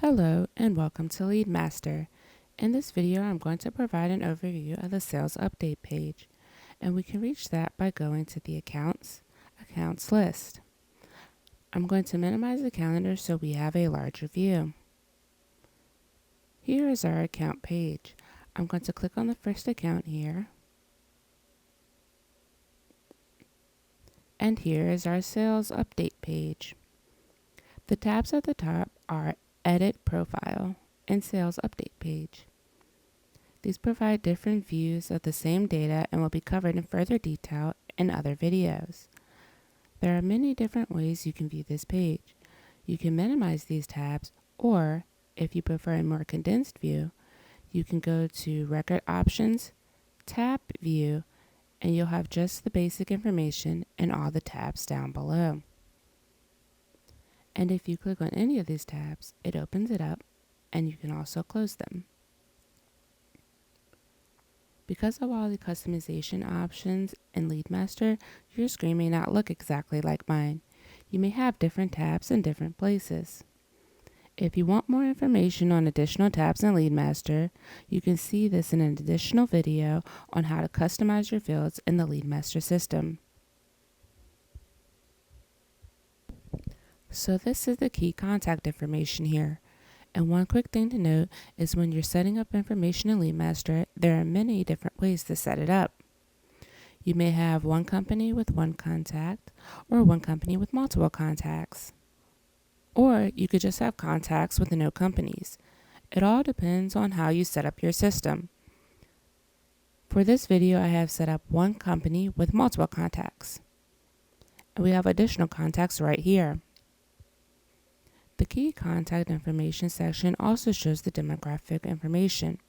Hello and welcome to LeadMaster. In this video, I'm going to provide an overview of the sales update page, and we can reach that by going to the accounts list. I'm going to minimize the calendar so we have a larger view. Here is our account page. I'm going to click on the first account here, and here is our sales update page. The tabs at the top are Edit Profile and Sales Update Page. These provide different views of the same data and will be covered in further detail in other videos. There are many different ways you can view this page. You can minimize these tabs, or if you prefer a more condensed view, you can go to Record Options, Tab View, and you'll have just the basic information and all the tabs down below. And if you click on any of these tabs, it opens it up, and you can also close them. Because of all the customization options in LeadMaster, your screen may not look exactly like mine. You may have different tabs in different places. If you want more information on additional tabs in LeadMaster, you can see this in an additional video on how to customize your fields in the LeadMaster system. So this is the key contact information here. And one quick thing to note is when you're setting up information in LeadMaster, there are many different ways to set it up. You may have one company with one contact, or one company with multiple contacts. Or you could just have contacts with no companies. It all depends on how you set up your system. For this video, I have set up one company with multiple contacts. And we have additional contacts right here. The key contact information section also shows the demographic information.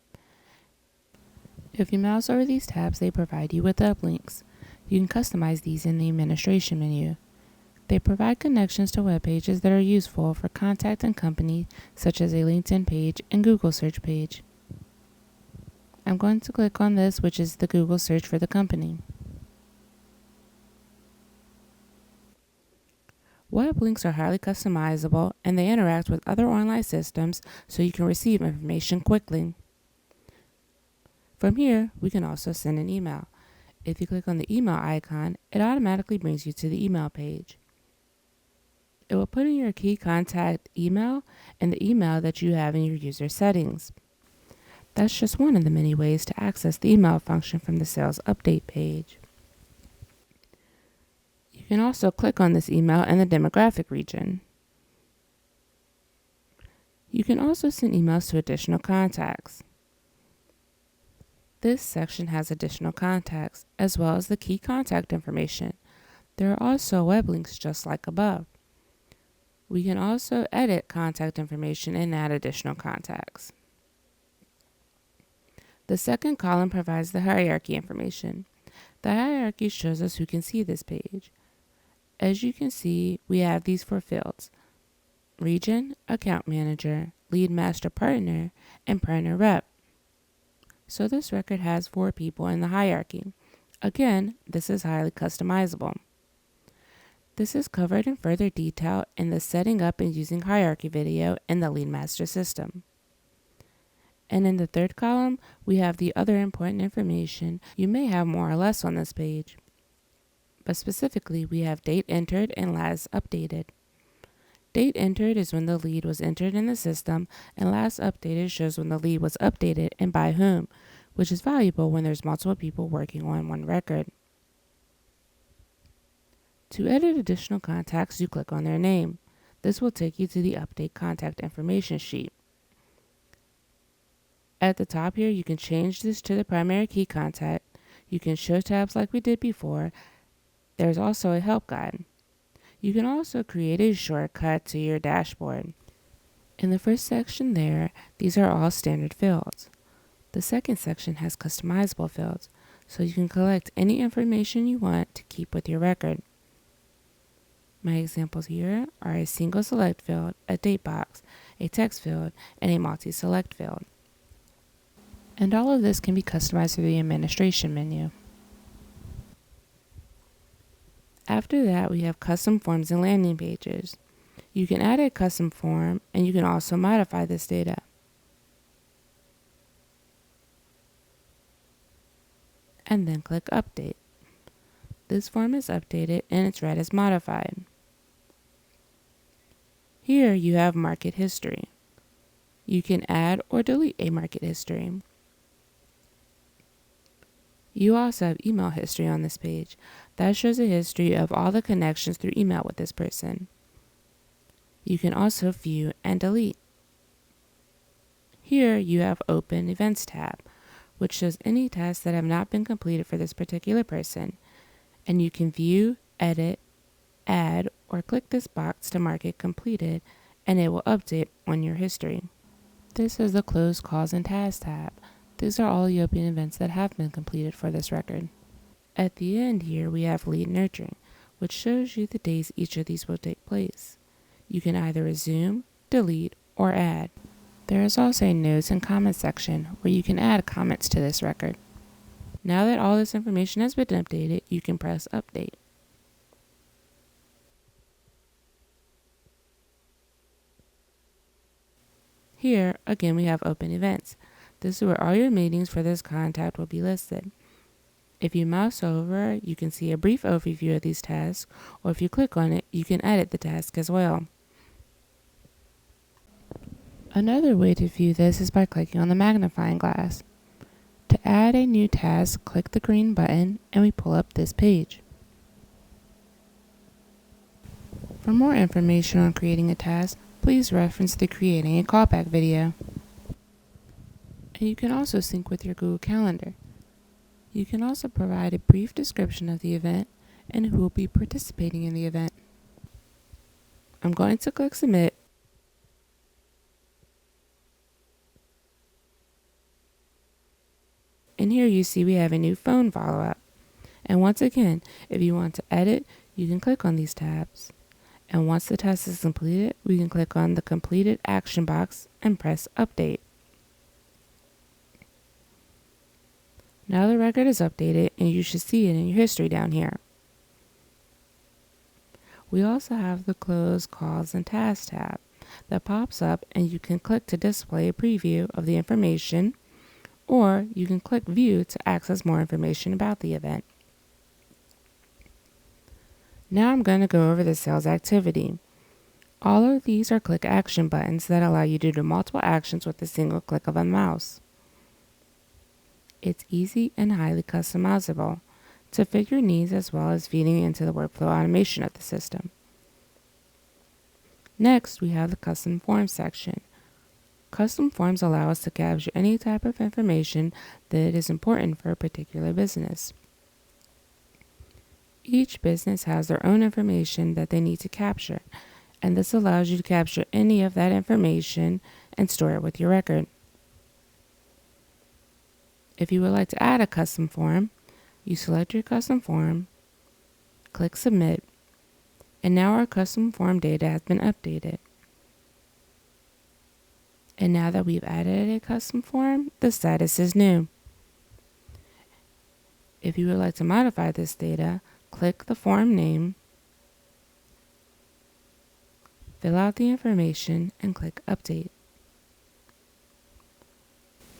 If you mouse over these tabs, they provide you with uplinks. You can customize these in the administration menu. They provide connections to web pages that are useful for contacting companies such as a LinkedIn page and Google search page. I'm going to click on this, which is the Google search for the company. Web links are highly customizable and they interact with other online systems so you can receive information quickly. From here, we can also send an email. If you click on the email icon, it automatically brings you to the email page. It will put in your key contact email and the email that you have in your user settings. That's just one of the many ways to access the email function from the sales update page. You can also click on this email in the demographic region. You can also send emails to additional contacts. This section has additional contacts as well as the key contact information. There are also web links just like above. We can also edit contact information and add additional contacts. The second column provides the hierarchy information. The hierarchy shows us who can see this page. As you can see, we have these four fields: Region, Account Manager, LeadMaster Partner, and Partner Rep. So this record has 4 people in the hierarchy. Again, this is highly customizable. This is covered in further detail in the Setting Up and Using Hierarchy video in the LeadMaster system. And in the third column, we have the other important information. You may have more or less on this page. But specifically, we have date entered and last updated. Date entered is when the lead was entered in the system, and last updated shows when the lead was updated and by whom, which is valuable when there's multiple people working on one record. To edit additional contacts, you click on their name. This will take you to the Update Contact Information sheet. At the top here, you can change this to the primary key contact. You can show tabs like we did before. There's also a help guide. You can also create a shortcut to your dashboard. In the first section there, these are all standard fields. The second section has customizable fields, so you can collect any information you want to keep with your record. My examples here are a single select field, a date box, a text field, and a multi-select field. And all of this can be customized through the administration menu. After that, we have custom forms and landing pages. You can add a custom form, and you can also modify this data. And then click Update. This form is updated and it's read as modified. Here you have market history. You can add or delete a market history. You also have email history on this page. That shows a history of all the connections through email with this person. You can also view and delete. Here you have Open Events tab, which shows any tasks that have not been completed for this particular person. And you can view, edit, add, or click this box to mark it completed, and it will update on your history. This is the Close Calls and Tasks tab. These are all the open events that have been completed for this record. At the end here, we have Lead Nurturing, which shows you the days each of these will take place. You can either resume, delete, or add. There is also a Notes and Comments section where you can add comments to this record. Now that all this information has been updated, you can press Update. Here, again, we have Open Events. This is where all your meetings for this contact will be listed. If you mouse over, you can see a brief overview of these tasks, or if you click on it, you can edit the task as well. Another way to view this is by clicking on the magnifying glass. To add a new task, click the green button, and we pull up this page. For more information on creating a task, please reference the Creating a Callback video. And you can also sync with your Google Calendar. You can also provide a brief description of the event and who will be participating in the event. I'm going to click Submit. And here you see we have a new phone follow-up. And once again, if you want to edit, you can click on these tabs. And once the task is completed, we can click on the Completed action box and press Update. Now the record is updated and you should see it in your history down here. We also have the Close Calls and Tasks tab that pops up, and you can click to display a preview of the information, or you can click View to access more information about the event. Now I'm going to go over the sales activity. All of these are click action buttons that allow you to do multiple actions with a single click of a mouse. It's easy and highly customizable to fit your needs, as well as feeding into the workflow automation of the system. Next, we have the Custom Forms section. Custom forms allow us to capture any type of information that is important for a particular business. Each business has their own information that they need to capture, and this allows you to capture any of that information and store it with your record. If you would like to add a custom form, you select your custom form, click Submit, and now our custom form data has been updated. And now that we've added a custom form, the status is new. If you would like to modify this data, click the form name, fill out the information, and click Update.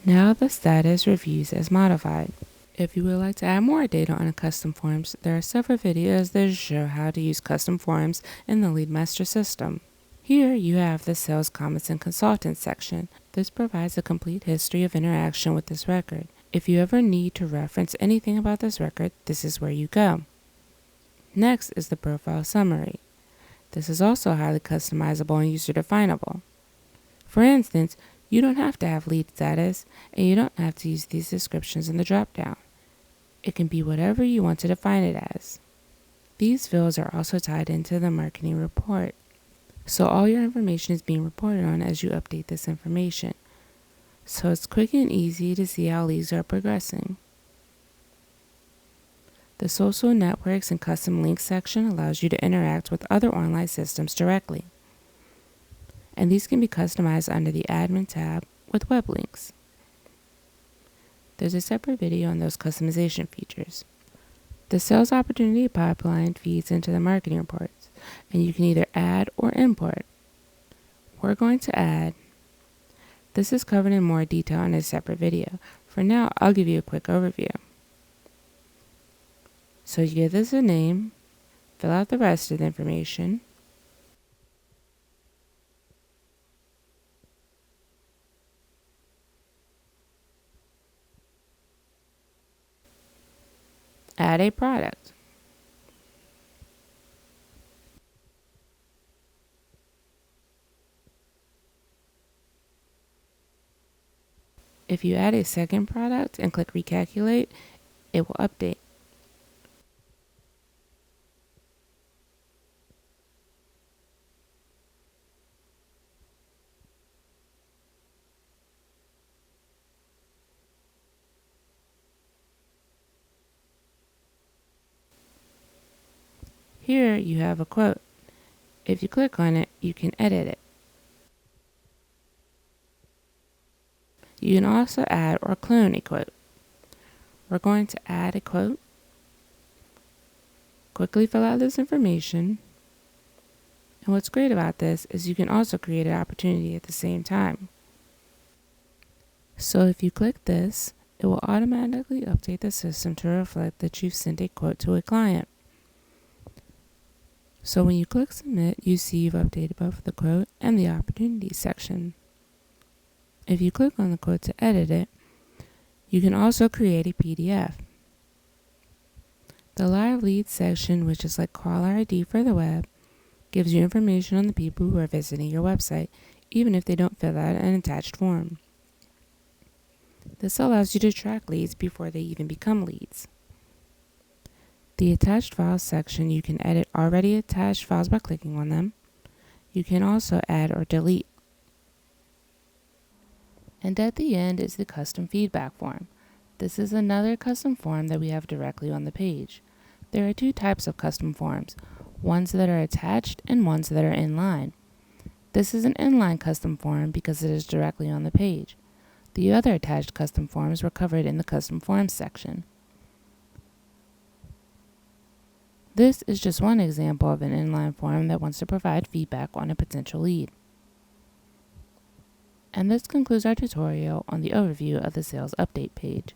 Now the status reviews as modified. If you would like to add more data on custom forms, there are several videos that show how to use custom forms in the LeadMaster system. Here you have the Sales Comments and Consultants section. This provides a complete history of interaction with this record. If you ever need to reference anything about this record, this is where you go. Next is the Profile Summary. This is also highly customizable and user-definable. For instance, you don't have to have lead status, and you don't have to use these descriptions in the drop-down. It can be whatever you want to define it as. These fields are also tied into the marketing report, so all your information is being reported on as you update this information. So it's quick and easy to see how leads are progressing. The Social Networks and Custom Links section allows you to interact with other online systems directly. And these can be customized under the Admin tab with web links. There's a separate video on those customization features. The Sales Opportunity Pipeline feeds into the marketing reports. and you can either add or import. We're going to add. This is covered in more detail in a separate video. For now, I'll give you a quick overview. So you give this a name, fill out the rest of the information, add a product. If you add a second product and click recalculate, it will update. Here you have a quote. If you click on it, you can edit it. You can also add or clone a quote. We're going to add a quote. Quickly fill out this information. And what's great about this is you can also create an opportunity at the same time. So if you click this, it will automatically update the system to reflect that you've sent a quote to a client. So when you click submit, you see you've updated both the quote and the opportunities section. If you click on the quote to edit it, you can also create a PDF. The live leads section, which is like caller ID for the web, gives you information on the people who are visiting your website, even if they don't fill out an attached form. This allows you to track leads before they even become leads. The attached files section, you can edit already attached files by clicking on them. You can also add or delete. And at the end is the custom feedback form. This is another custom form that we have directly on the page. There are two types of custom forms, ones that are attached and ones that are inline. This is an inline custom form because it is directly on the page. The other attached custom forms were covered in the custom forms section. This is just one example of an inline form that wants to provide feedback on a potential lead. And this concludes our tutorial on the overview of the sales update page.